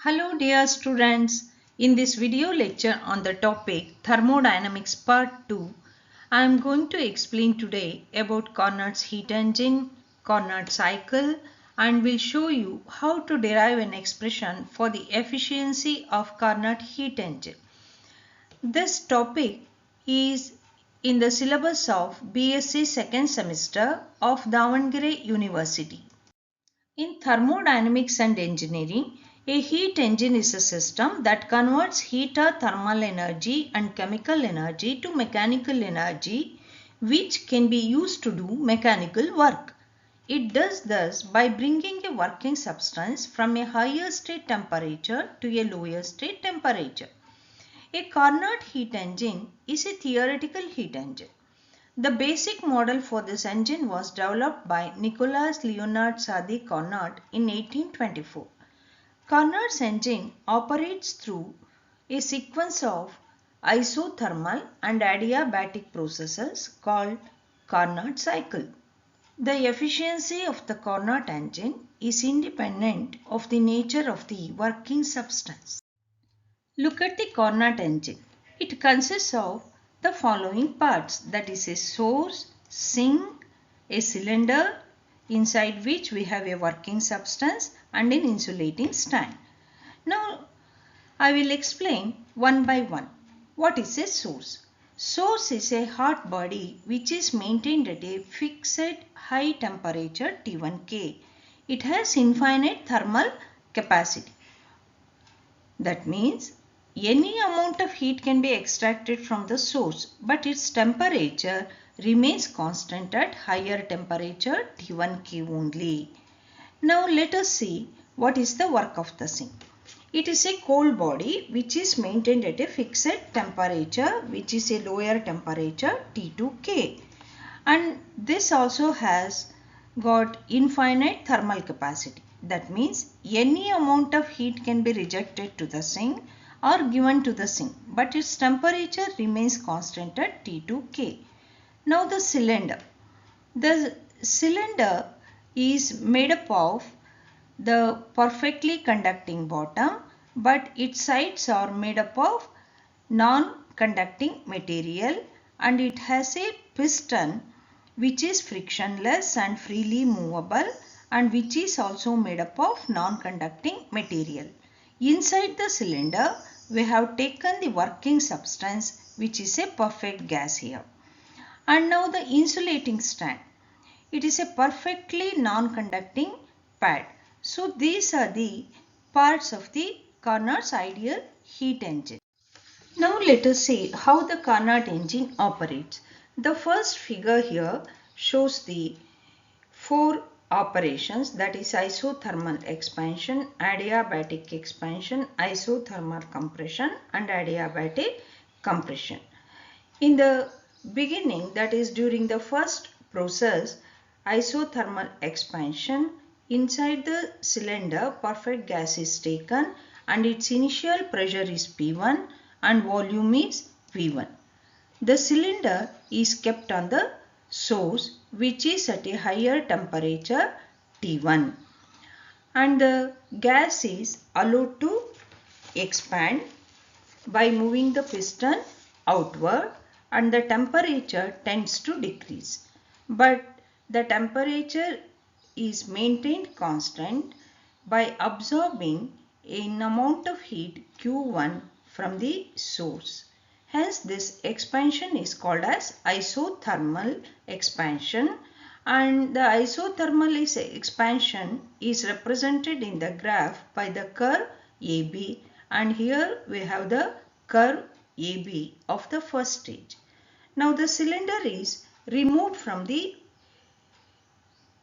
Hello dear students, in this video lecture on the topic Thermodynamics Part 2, I am going to explain today about Carnot's heat engine, Carnot cycle and will show you how to derive an expression for the efficiency of Carnot heat engine. This topic is in the syllabus of BSc second semester of Davangere University. In thermodynamics and engineering, a heat engine is a system that converts heat or thermal energy and chemical energy to mechanical energy which can be used to do mechanical work. It does this by bringing a working substance from a higher state temperature to a lower state temperature. A Carnot heat engine is a theoretical heat engine. The basic model for this engine was developed by Nicolas Leonard Sadi Carnot in 1824. Carnot's engine operates through a sequence of isothermal and adiabatic processes called Carnot cycle. The efficiency of the Carnot engine is independent of the nature of the working substance. Look at the Carnot engine. It consists of the following parts, that is a source, sink, a cylinder inside which we have a working substance and an insulating stand. Now I will explain one by one. What is a source? Source is a hot body which is maintained at a fixed high temperature T1K. It has infinite thermal capacity. That means any amount of heat can be extracted from the source, but its temperature remains constant at higher temperature T1K only. Now let us see what is the work of the sink. It is a cold body which is maintained at a fixed temperature which is a lower temperature T2K, and this also has got infinite thermal capacity. That means any amount of heat can be rejected to the sink or given to the sink, but its temperature remains constant at T2K. Now the cylinder. The cylinder is made up of the perfectly conducting bottom, but its sides are made up of non-conducting material, and it has a piston which is frictionless and freely movable and which is also made up of non-conducting material. Inside the cylinder we have taken the working substance which is a perfect gas here. And now the insulating stand. It is a perfectly non-conducting pad. So these are the parts of the Carnot's ideal heat engine. Now let us see how the Carnot engine operates. The first figure here shows the four operations, that is isothermal expansion, adiabatic expansion, isothermal compression and adiabatic compression. In the beginning, that is during the first process, isothermal expansion, inside the cylinder perfect gas is taken and its initial pressure is P1 and volume is V1. The cylinder is kept on the source which is at a higher temperature T1, and the gas is allowed to expand by moving the piston outward, and the temperature tends to decrease, but the temperature is maintained constant by absorbing an amount of heat Q1 from the source. Hence this expansion is called as isothermal expansion, and the isothermal expansion is represented in the graph by the curve AB, and here we have the curve AB of the first stage. Now the cylinder is removed from the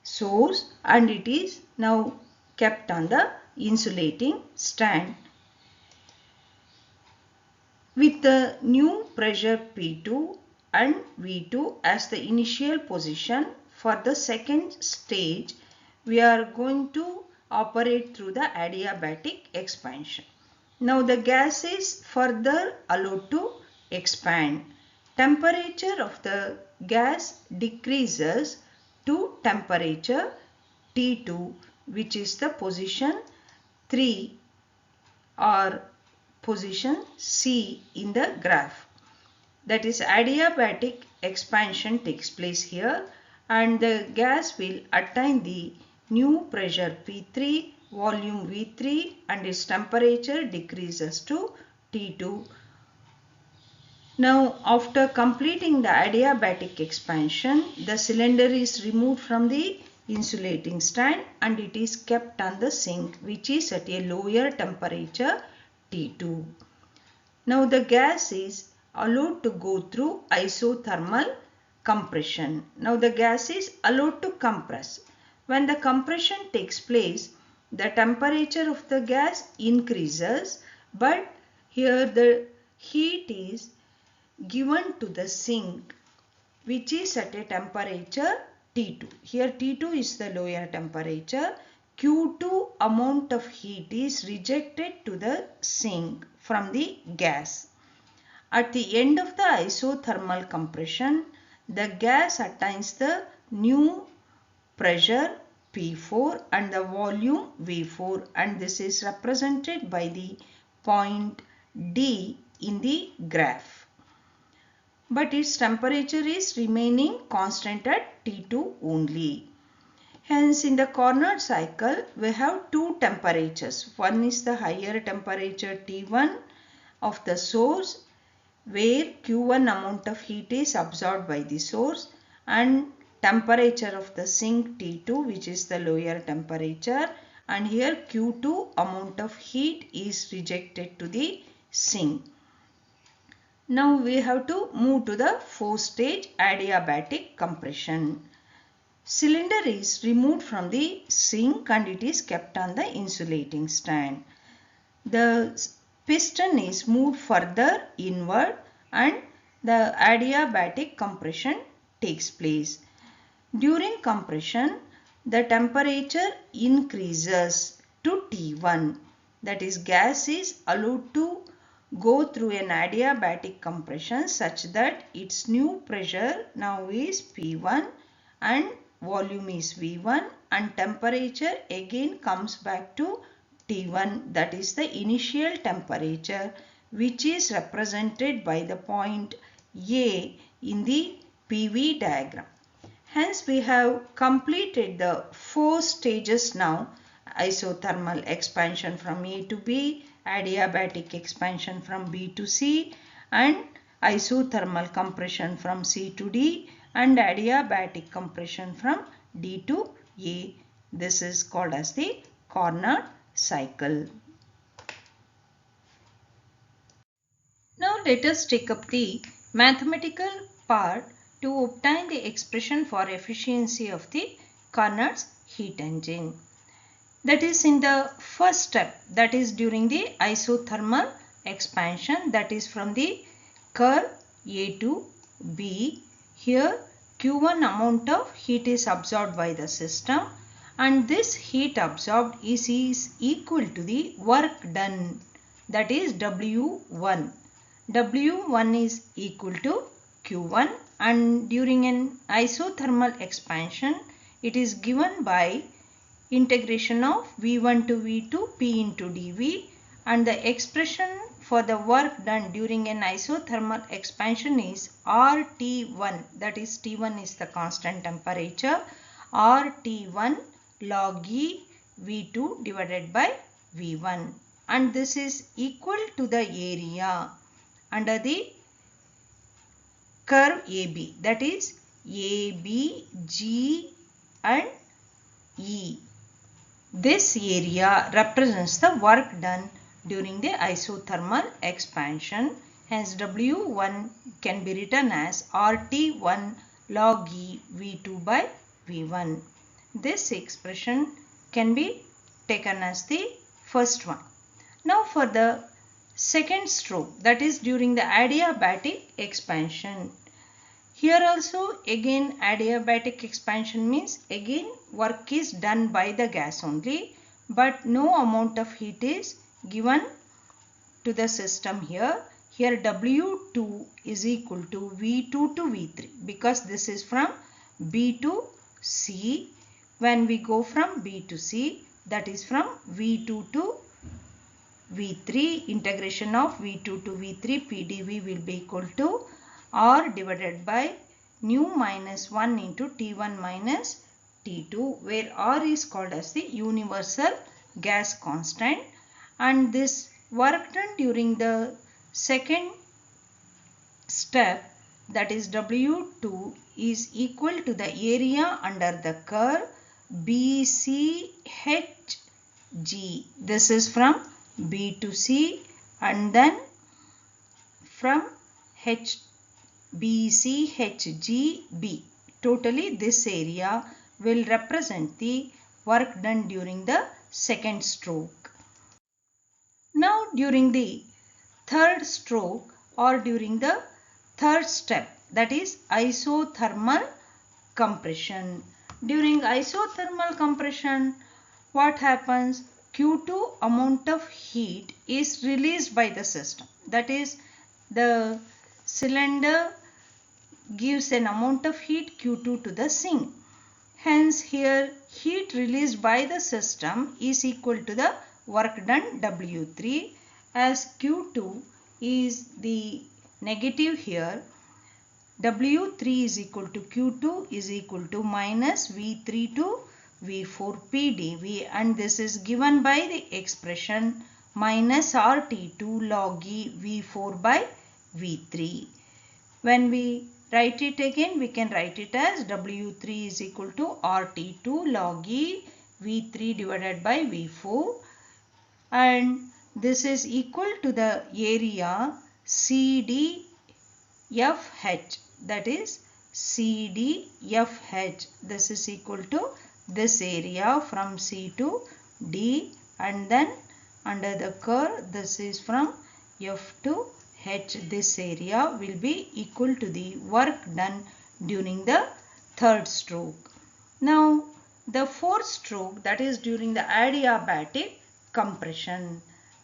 source and it is now kept on the insulating stand with the new pressure P2 and V2 as the initial position. For the second stage, we are going to operate through the adiabatic expansion. Now the gas is further allowed to expand. Temperature of the gas decreases to temperature T2, which is the position 3 or position C in the graph. That is, adiabatic expansion takes place here and the gas will attain the new pressure P3, volume V3 and its temperature decreases to T2. Now, after completing the adiabatic expansion, the cylinder is removed from the insulating stand and it is kept on the sink, which is at a lower temperature T2. Now, the gas is allowed to go through isothermal compression. Now, the gas is allowed to compress. When the compression takes place, the temperature of the gas increases, but here the heat is given to the sink, which is at a temperature T2. Here T2 is the lower temperature. Q2 amount of heat is rejected to the sink from the gas. At the end of the isothermal compression, the gas attains the new pressure P4 and the volume V4, and this is represented by the point D in the graph. But its temperature is remaining constant at T2 only. Hence, in the Carnot cycle, we have two temperatures. One is the higher temperature T1 of the source, where Q1 amount of heat is absorbed by the source, and temperature of the sink T2, which is the lower temperature, and here Q2 amount of heat is rejected to the sink. Now we have to move to the fourth stage, adiabatic compression. Cylinder is removed from the sink and it is kept on the insulating stand. The piston is moved further inward and the adiabatic compression takes place. During compression, the temperature increases to T1. That is, gas is allowed to go through an adiabatic compression such that its new pressure now is P1 and volume is V1 and temperature again comes back to T1, that is the initial temperature, which is represented by the point A in the PV diagram. Hence, we have completed the four stages now: isothermal expansion from A to B, adiabatic expansion from B to C, and isothermal compression from C to D, and adiabatic compression from D to A. This is called as the Carnot cycle. Now let us take up the mathematical part to obtain the expression for efficiency of the Carnot's heat engine. That is in the first step, that is during the isothermal expansion, that is from the curve A to B. Here Q1 amount of heat is absorbed by the system and this heat absorbed is equal to the work done, that is W1. W1 is equal to Q1 and during an isothermal expansion it is given by integration of V1 to V2 P into dV, and the expression for the work done during an isothermal expansion is RT1, that is T1 is the constant temperature, RT1 log E V2 divided by V1, and this is equal to the area under the curve AB, that is AB, G and E. This area represents the work done during the isothermal expansion. Hence W1 can be written as RT1 log E V2 by V1. This expression can be taken as the first one. Now for the second stroke, that is during the adiabatic expansion. Here also again adiabatic expansion means again work is done by the gas only, but no amount of heat is given to the system here. Here W2 is equal to V2 to V3 because this is from B to C. When we go from B to C, that is from V2 to V3, integration of V2 to V3 PdV will be equal to R divided by nu minus 1 into T1 minus T2, where R is called as the universal gas constant, and this work done during the second step, that is W2, is equal to the area under the curve BCHG. This is from B to C and then from BCHGB. Totally this area will represent the work done during the second stroke. Now during the third stroke or during the third step, that is isothermal compression. During isothermal compression, what happens? Q2 amount of heat is released by the system. That is, the cylinder gives an amount of heat Q2 to the sink. Hence here heat released by the system is equal to the work done W3, as Q2 is the negative here. W3 is equal to Q2 is equal to minus V3 to V4 PdV, and this is given by the expression minus RT2 log E V4 by V3. When we write it again, we can write it as W3 is equal to RT2 log E V3 divided by V4, and this is equal to the area CDFH, that is CDFH. This is equal to this area from C to D, and then under the curve this is from F to H. This area will be equal to the work done during the third stroke. Now the fourth stroke, that is during the adiabatic compression.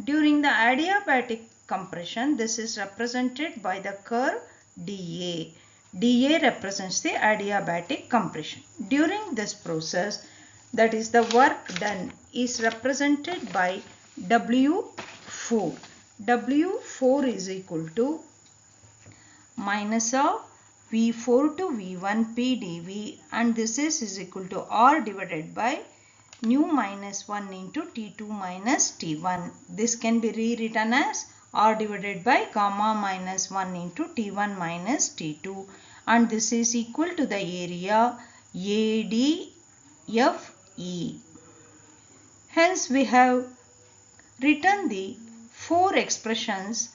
During the adiabatic compression, this is represented by the curve dA. dA represents the adiabatic compression. During this process, that is the work done is represented by W4. W4 is equal to minus of V4 to V1 PdV, and this is equal to R divided by nu minus 1 into T2 minus T1. This can be rewritten as R divided by gamma minus 1 into T1 minus T2, and this is equal to the area ADFE. Hence we have written the four expressions,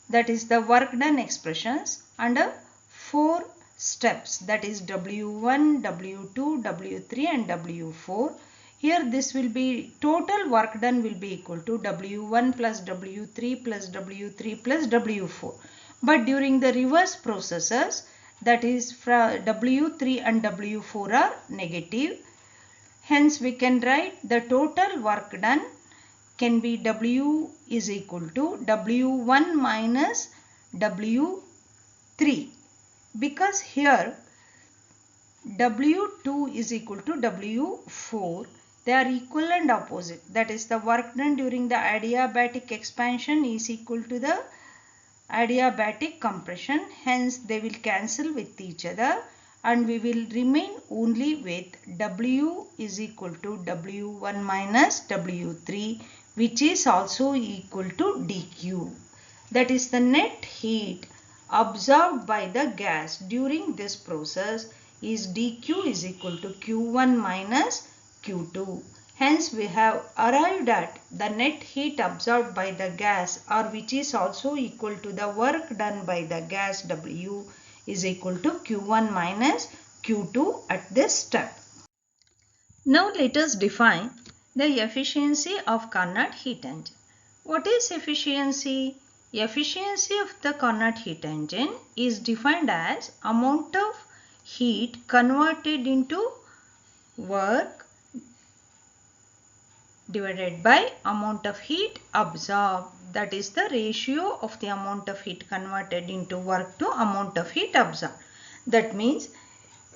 that is the work done expressions, under four steps, that is W1, W2, W3 and W4. Here this will be total work done will be equal to W1 plus W3 plus W3 plus W4. But during the reverse processes, that is from W3 and W4 are negative. Hence we can write the total work done can be W is equal to W1 minus W3, because here W2 is equal to W4. They are equal and opposite. That is, the work done during the adiabatic expansion is equal to the adiabatic compression. Hence they will cancel with each other, and we will remain only with W is equal to W1 minus W3, which is also equal to dQ. That is, the net heat absorbed by the gas during this process is dQ is equal to Q1 minus Q2. Hence we have arrived at the net heat absorbed by the gas, or which is also equal to the work done by the gas W is equal to Q1 minus Q2 at this step. Now let us define the efficiency of Carnot heat engine. What is efficiency? Efficiency of the Carnot heat engine is defined as amount of heat converted into work divided by amount of heat absorbed. That is the ratio of the amount of heat converted into work to amount of heat absorbed. That means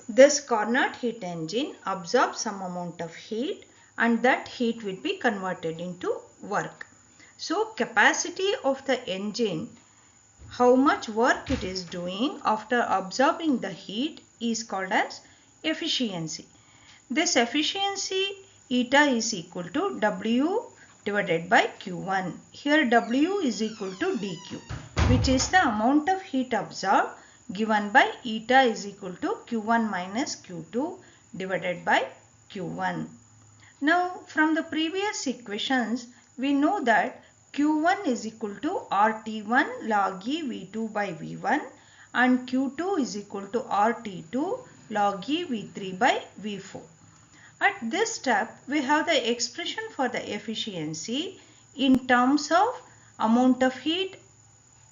this Carnot heat engine absorbs some amount of heat, and that heat will be converted into work. So capacity of the engine, how much work it is doing after absorbing the heat, is called as efficiency. This efficiency eta is equal to W divided by Q1. Here W is equal to dQ, which is the amount of heat absorbed, given by eta is equal to Q1 minus Q2 divided by Q1. Now from the previous equations we know that Q1 is equal to RT1 log E V2 by V1 and Q2 is equal to RT2 log E V3 by V4. At this step we have the expression for the efficiency in terms of amount of heat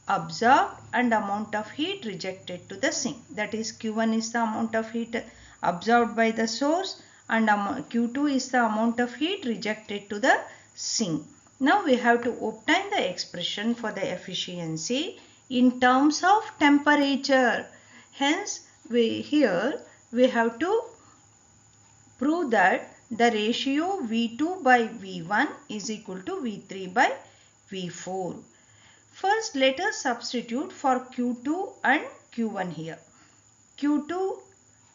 absorbed and amount of heat rejected to the sink. That is, Q1 is the amount of heat absorbed by the source and Q2 is the amount of heat rejected to the sink. Now we have to obtain the expression for the efficiency in terms of temperature. Hence here we have to prove that the ratio V2 by V1 is equal to V3 by V4. First, let us substitute for Q2 and Q1 here. Q2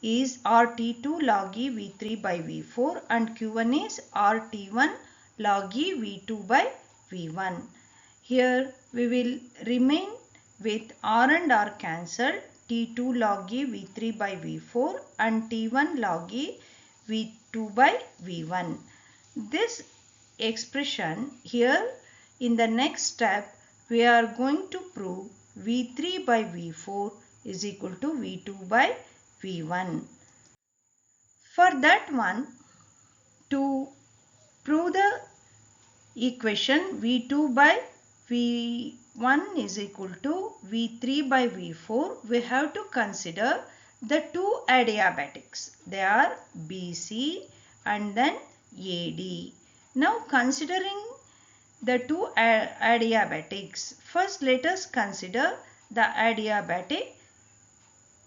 is RT2 log E V3 by V4 and Q1 is RT1 log E V2 by V1. Here we will remain with R and R cancelled, T2 log E V3 by V4 and T1 log E V2 by V1. This expression here, in the next step we are going to prove V3 by V4 is equal to V2 by V1. For that one, to prove the equation V2 by V1 is equal to V3 by V4, we have to consider the two adiabatics. They are BC and then AD. Now considering the two adiabatics, first let us consider the adiabatic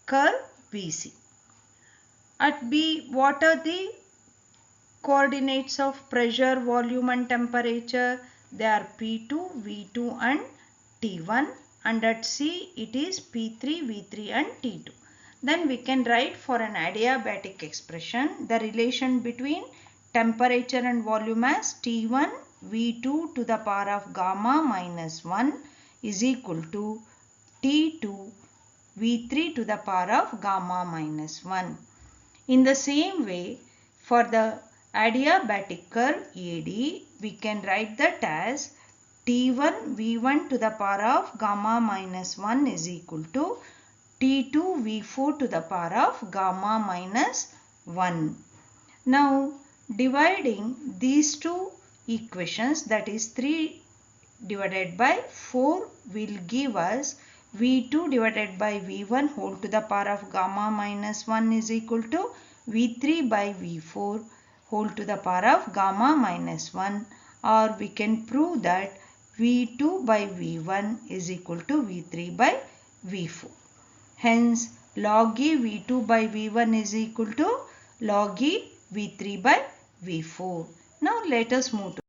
curve BC. At B, what are the coordinates of pressure, volume and temperature? They are P2, V2 and T1, and at C it is P3, V3 and T2. Then we can write for an adiabatic expression the relation between temperature and volume as T1 V2 to the power of gamma minus 1 is equal to T2 V3 to the power of gamma minus 1. In the same way, for the adiabatic curve AD, we can write that as T1 V1 to the power of gamma minus 1 is equal to T2 V4 to the power of gamma minus 1. Now, dividing these two equations, that is 3 divided by 4, will give us V2 divided by V1 whole to the power of gamma minus 1 is equal to V3 by V4 whole to the power of gamma minus 1, or we can prove that V2 by V1 is equal to V3 by V4. Hence, log E V2 by V1 is equal to log E V3 by V4. Now let us move to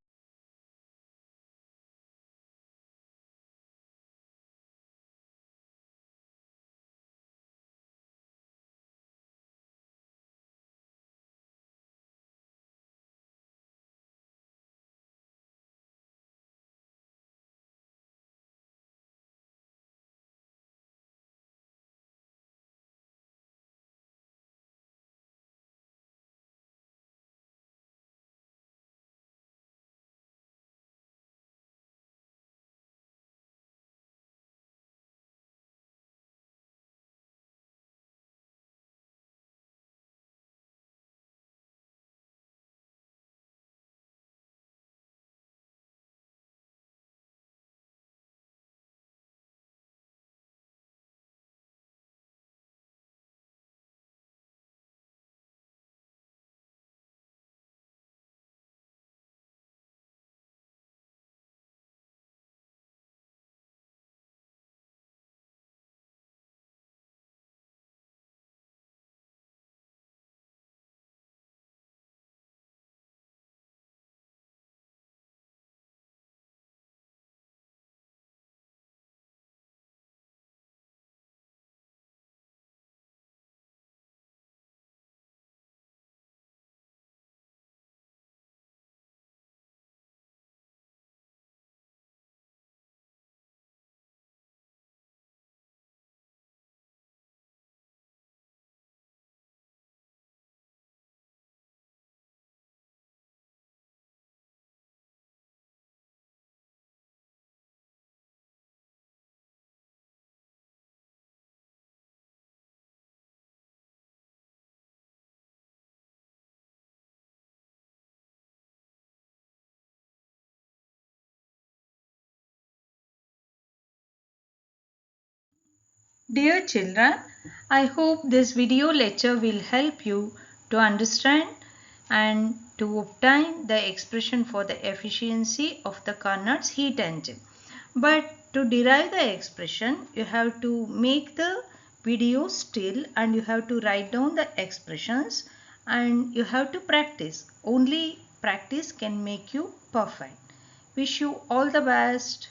Dear children, I hope this video lecture will help you to understand and to obtain the expression for the efficiency of the Carnot's heat engine. But to derive the expression, you have to make the video still and you have to write down the expressions and you have to practice. Only practice can make you perfect. Wish you all the best.